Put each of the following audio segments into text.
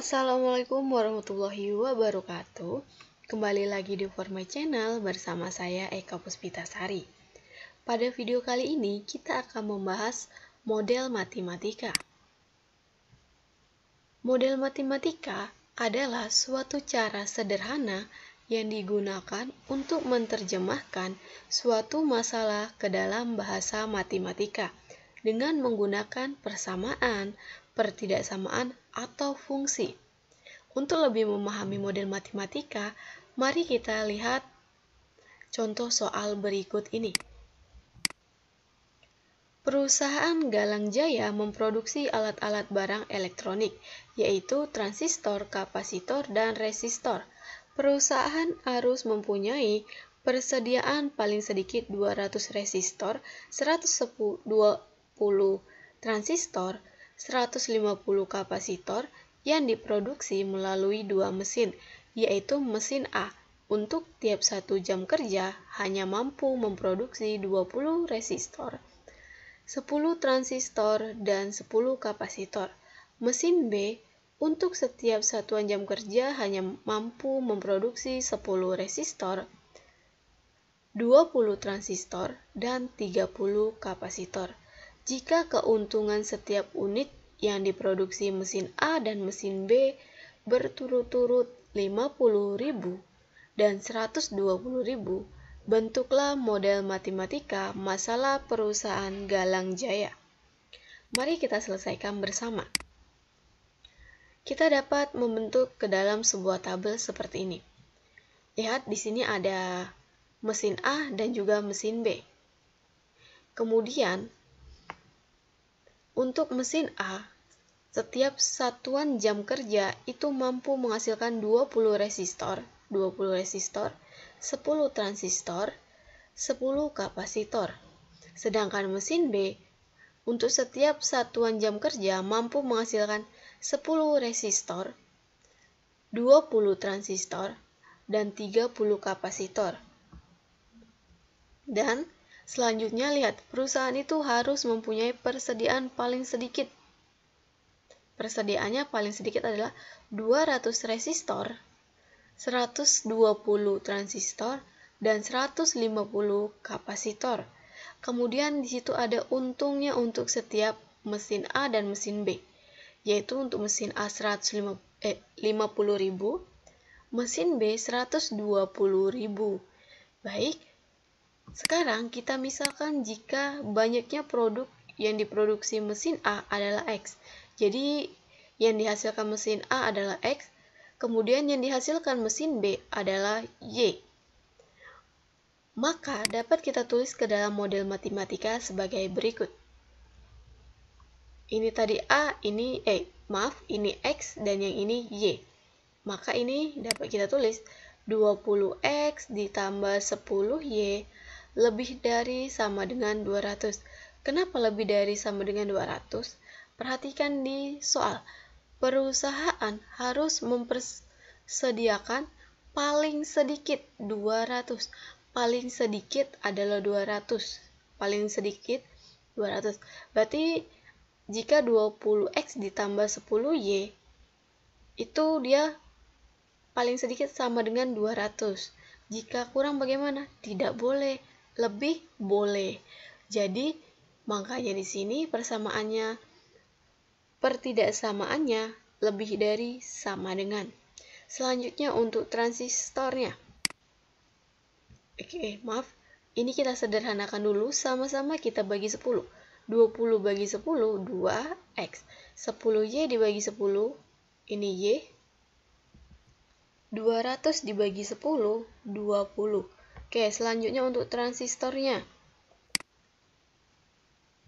Assalamualaikum warahmatullahi wabarakatuh. Kembali lagi di For My Channel bersama saya Eka Puspitasari. Pada video kali ini kita akan membahas model matematika. Model matematika adalah suatu cara sederhana yang digunakan untuk menerjemahkan suatu masalah ke dalam bahasa matematika dengan menggunakan persamaan, pertidaksamaan, atau fungsi. Untuk lebih memahami model matematika, mari kita lihat contoh soal berikut ini. Perusahaan Galang Jaya memproduksi alat-alat barang elektronik, yaitu transistor, kapasitor, dan resistor. Perusahaan harus mempunyai persediaan paling sedikit 200 resistor, 120 transistor, 150 kapasitor yang diproduksi melalui dua mesin, yaitu mesin A. Untuk tiap 1 jam kerja hanya mampu memproduksi 20 resistor, 10 transistor, dan 10 kapasitor. Mesin B untuk setiap satuan jam kerja hanya mampu memproduksi 10 resistor, 20 transistor, dan 30 kapasitor. Jika keuntungan setiap unit yang diproduksi mesin A dan mesin B berturut-turut 50.000 dan 120.000, bentuklah model matematika masalah perusahaan Galang Jaya. Mari kita selesaikan bersama. Kita dapat membentuk ke dalam sebuah tabel seperti ini. Lihat di sini ada mesin A dan juga mesin B. Kemudian untuk mesin A, setiap satuan jam kerja itu mampu menghasilkan 20 resistor, 10 transistor, 10 kapasitor. Sedangkan mesin B, untuk setiap satuan jam kerja mampu menghasilkan 10 resistor, 20 transistor, dan 30 kapasitor. Dan selanjutnya lihat, perusahaan itu harus mempunyai persediaan paling sedikit. Persediaannya paling sedikit adalah 200 resistor, 120 transistor, dan 150 kapasitor. Kemudian di situ ada untungnya untuk setiap mesin A dan mesin B, yaitu untuk mesin A 50.000, mesin B 120.000. Baik, sekarang kita misalkan jika banyaknya produk yang diproduksi mesin A adalah X. Jadi yang dihasilkan mesin A adalah X, kemudian yang dihasilkan mesin B adalah Y. Maka dapat kita tulis ke dalam model matematika sebagai berikut. Ini tadi A, ini X dan yang ini Y. Maka ini dapat kita tulis 20X ditambah 10Y lebih dari sama dengan 200. Kenapa lebih dari sama dengan 200? Perhatikan di soal. Perusahaan harus mempersediakan paling sedikit 200. Paling sedikit adalah 200. Paling sedikit 200. Berarti jika 20X ditambah 10Y, itu dia paling sedikit sama dengan 200. Jika kurang bagaimana? Tidak boleh. Lebih boleh. Jadi, makanya di sini pertidaksamaannya lebih dari sama dengan. Selanjutnya untuk transistornya. Ini kita sederhanakan dulu, sama-sama kita bagi 10. 20 bagi 10, 2X. 10Y dibagi 10, ini Y. 200 dibagi 10, 20. Selanjutnya untuk transistornya.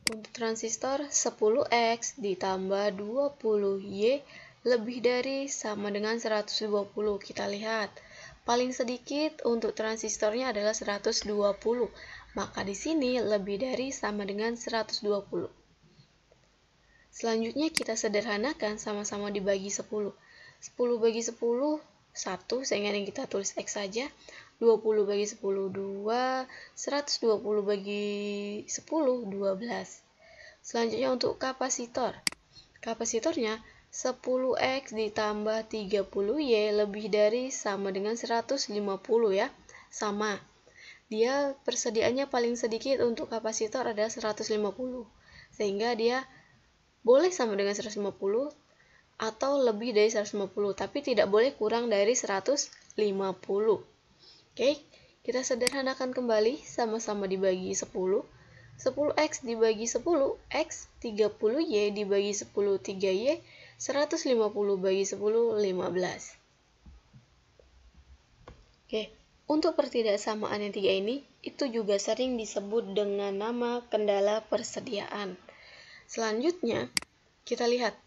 Untuk transistor 10X ditambah 20Y lebih dari sama dengan 120. Kita lihat, paling sedikit untuk transistornya adalah 120. Maka di sini lebih dari sama dengan 120. Selanjutnya kita sederhanakan, sama-sama dibagi 10. 10 bagi 10, 1, sehingga kita tulis X saja. 20 bagi 10, 2. 120 bagi 10, 12. Selanjutnya untuk kapasitor. Kapasitornya 10X ditambah 30Y lebih dari sama dengan 150 ya. Sama. Dia persediaannya paling sedikit untuk kapasitor adalah 150. Sehingga dia boleh sama dengan 150 atau lebih dari 150, tapi tidak boleh kurang dari 150. Oke, kita sederhanakan kembali, sama-sama dibagi 10. 10X dibagi 10, X, 30Y dibagi 10, 3Y, 150 bagi 10, 15. Oke, untuk pertidaksamaan yang tiga ini, itu juga sering disebut dengan nama kendala persediaan. Selanjutnya, kita lihat.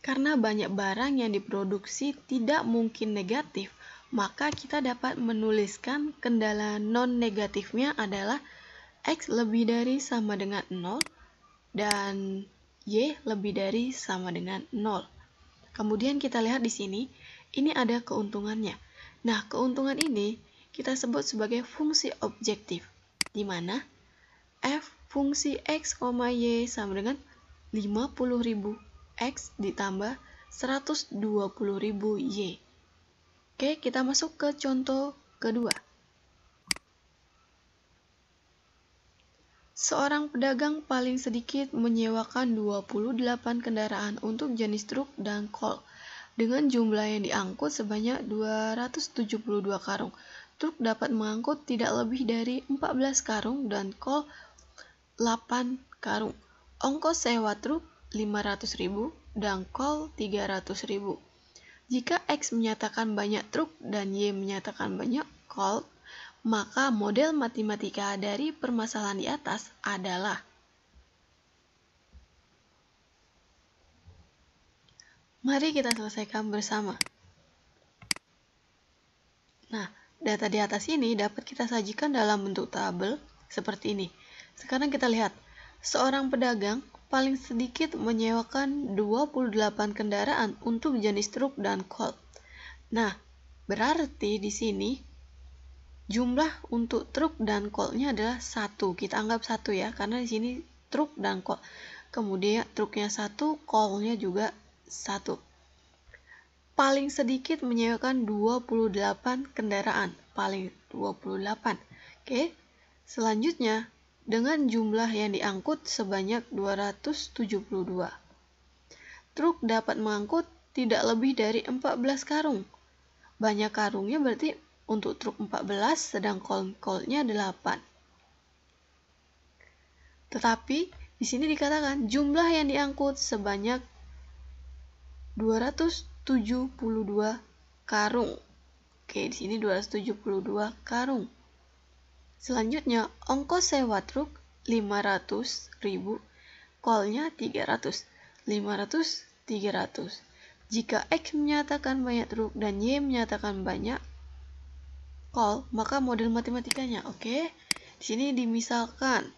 Karena banyak barang yang diproduksi tidak mungkin negatif, maka kita dapat menuliskan kendala non-negatifnya adalah X lebih dari sama dengan 0 dan Y lebih dari sama dengan 0. Kemudian kita lihat di sini, ini ada keuntungannya. Nah, keuntungan ini kita sebut sebagai fungsi objektif, di mana F fungsi X, Y sama dengan 50.000 X ditambah 120.000 Y. Oke, kita masuk ke contoh kedua. Seorang pedagang paling sedikit menyewakan 28 kendaraan untuk jenis truk dan kol dengan jumlah yang diangkut sebanyak 272 karung. Truk dapat mengangkut tidak lebih dari 14 karung dan kol 8 karung. Ongkos sewa truk 500.000 dan kol 300.000. Jika X menyatakan banyak truk dan Y menyatakan banyak kol, maka model matematika dari permasalahan di atas adalah mari kita selesaikan bersama. Nah, data di atas ini dapat kita sajikan dalam bentuk tabel seperti ini. Sekarang kita lihat, seorang pedagang paling sedikit menyewakan 28 kendaraan untuk jenis truk dan kol. Nah, berarti di sini jumlah untuk truk dan kolnya adalah 1. Kita anggap 1 ya, karena di sini truk dan kol. Kemudian truknya 1, kolnya juga 1. Paling sedikit menyewakan 28 kendaraan. Paling 28. Oke. Selanjutnya, dengan jumlah yang diangkut sebanyak 272. Truk dapat mengangkut tidak lebih dari 14 karung. Banyak karungnya berarti untuk truk 14, sedang kolnya 8. Tetapi di sini dikatakan jumlah yang diangkut sebanyak 272 karung. Oke, di sini 272 karung. Selanjutnya, ongkos sewa truk 500.000, kolnya 300. 500, 300. Jika X menyatakan banyak truk dan Y menyatakan banyak kol, maka model matematikanya, oke. Di sini dimisalkan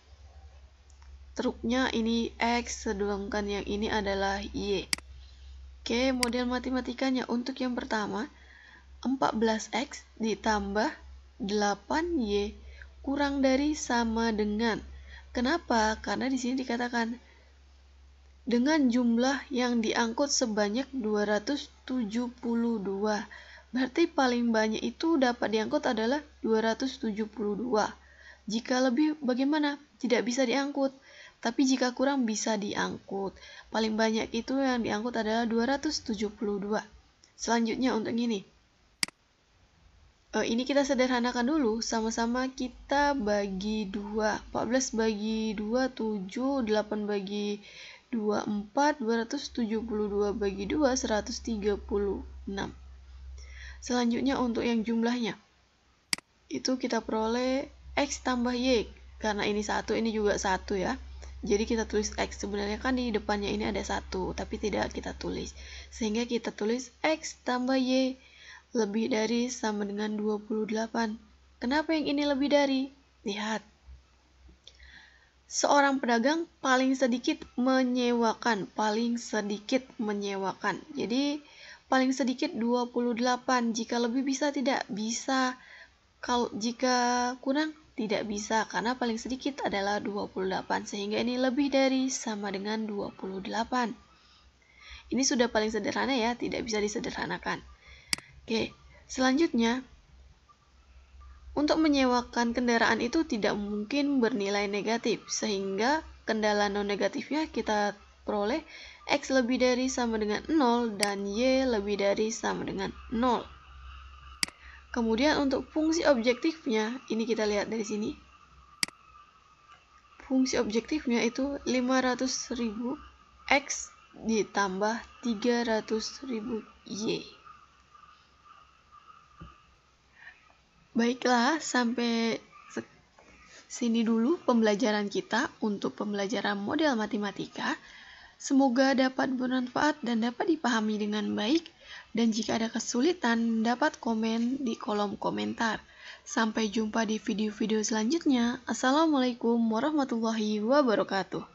truknya ini X, sedangkan yang ini adalah Y. Oke, model matematikanya untuk yang pertama, 14X ditambah 8Y kurang dari sama dengan. Kenapa? Karena di sini dikatakan dengan jumlah yang diangkut sebanyak 272. Berarti paling banyak itu dapat diangkut adalah 272. Jika lebih bagaimana? Tidak bisa diangkut. Tapi jika kurang bisa diangkut. Paling banyak itu yang diangkut adalah 272. Selanjutnya untuk ini. Ini kita sederhanakan dulu, sama-sama kita bagi 2. 14 bagi 2, 7, 8 bagi 2, 4, 272 bagi 2, 136. Selanjutnya untuk yang jumlahnya, itu kita peroleh X tambah Y, karena ini 1, ini juga 1 ya. Jadi kita tulis X, sebenarnya kan di depannya ini ada 1, tapi tidak kita tulis. Sehingga kita tulis X tambah Y lebih dari sama dengan 28. Kenapa yang ini lebih dari? Lihat. Seorang pedagang paling sedikit menyewakan. Jadi paling sedikit 28. Jika lebih bisa tidak? Bisa. Kalau jika kurang Tidak bisa, karena paling sedikit adalah 28, sehingga ini lebih dari sama dengan 28. Ini sudah paling sederhana ya, tidak bisa disederhanakan. Oke, selanjutnya, untuk menyewakan kendaraan itu tidak mungkin bernilai negatif, sehingga kendala non-negatifnya kita peroleh X lebih dari sama dengan 0 dan Y lebih dari sama dengan 0. Kemudian untuk fungsi objektifnya, ini kita lihat dari sini. Fungsi objektifnya itu 500.000 X ditambah 300.000 Y. Baiklah, sampai sini dulu pembelajaran kita untuk pembelajaran model matematika. Semoga dapat bermanfaat dan dapat dipahami dengan baik. Dan jika ada kesulitan, dapat komen di kolom komentar. Sampai jumpa di video-video selanjutnya. Assalamualaikum warahmatullahi wabarakatuh.